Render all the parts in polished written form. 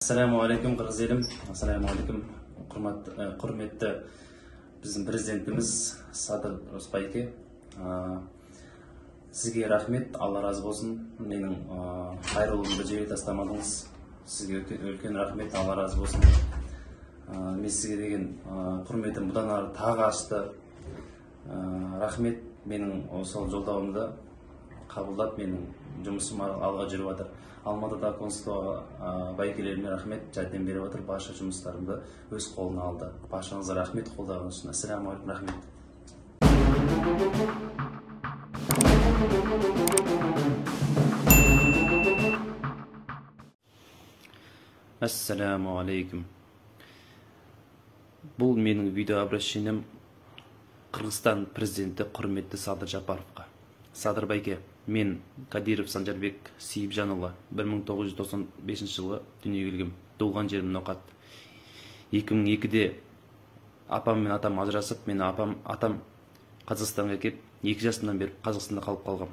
Assalamu alaikum qirg'iz elim. Assalamu alaikum құрметті біздің президентimiz Садыр Рысбайке. Сізге рахмет, Алла разы болсын. Менің қайырылымды жібере тастамадыңыз. Сізге үлкен рахмет, Алла разы болсын. Мен сізге деген құрметім бұдан ары тағы ашты. Рахмет, менің сол жолдауымды қабылдап, менің жұмысым алға жүріп жатыр. Алматыда консулдығы байкелеріне рахмет, жәрдем беріп жатыр. Барша жұмыстарымды өз қолына алды. Баршаңызға рахмет қолдағаныңыз үшін. Ассаламу алейкум, рахмет. Ассаламу алейкум. Бұл менің видеообращением Қырғызстан президенті құрметті Садыр Жапаровқа. Садыр байке, мен Кадиров Санжарбек Сейіпжанұлы 1995 жылы дүниеге келгем. Туылған жерім Ноқат. 2002-де апам мен атам ажырасып, мені атам Қазақстанға келіп, 2 жасымнан беріп Қазақстанда қалып қалғам.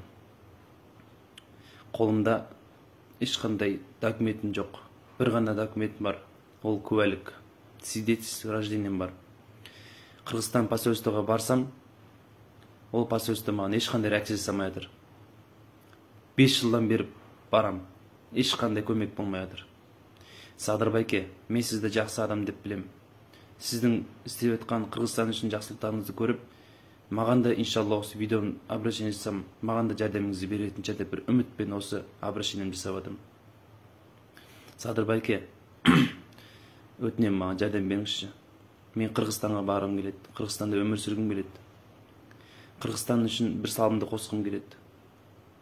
Қолымда ешқандай документім жоқ. Бір ғана документім бар. Ол куәлік, свидетельство рождением бар. Қырғызстан посольствоға барсам, ол посольство маған ешқандай реакция жасамай жатыр. 5 жылдан беріп барам, ешқандай көмек болмай жатыр. Садыр байке, мен сізді жақсы адам деп білем. Сіздің істеп жатқан Қырғызстан үшін жақсылықтарыңызды көріп, маған да иншалла осы видеоны обращение жасасам, маған да жәрдеміңізді беретін шығар деп бір үмітпен осы обращениемді жасап жатырмын. Садыр байке, өтінемін, маған жәрдем беріңізші. Мен Қырғызстанға барғым келеді, Қырғызстанда өмір сүргім келеді. Қырғызстан үшін бір салымды қосқым келеді.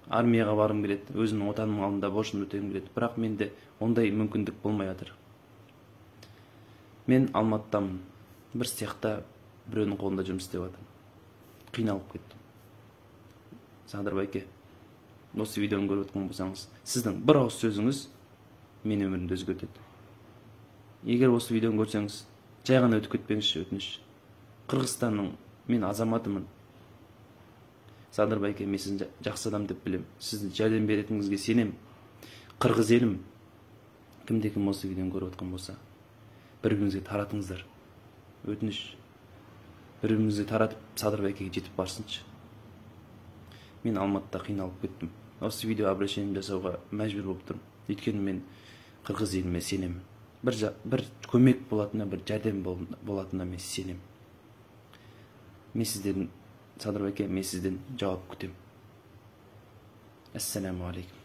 Армияға барғым келеді, өзімнің отаным алдында борышымды өтегім келеді. Бірақ менде ондай мүмкіндік болмай жатыр. Мен Алматыдамын. Бір цехта біреудің қолында жұмыс істеп жатырмын. Қиналып кеттім. Садыр байке, осы видеоны көріп отқан болсаңыз, сіздің бір ауыз сөзіңіз мен өмірімді өзгертеді. Егер осы видеоны көрсеңіз, жай ғана өтіп кетпеңізші, өтініш. Қырғызстанның мен азаматымын. Садыр байке, мен сізді жақсы адам деп білем. Сіздің жәрдем беретініңізге сенем. Қырғыз елім, кімде-кім осы видеоны көріп отқан болса, бір-біріңізге таратыңыздар. Өтініш. Бір-біріңізге таратып, Садыр байкеге жетіп барсыншы. Мен Алматыда қиналып кеттім. Осы видео обращением жасауға мәжбүр болып тұрмын. Өйткені мен Қырғыз еліме сенемін. Бір көмек болатынына, бір жәрдем болатынына мен сенемін. Мен сізден, Садыр байке, мен сізден жауап күтем. Ассаламу алейкум.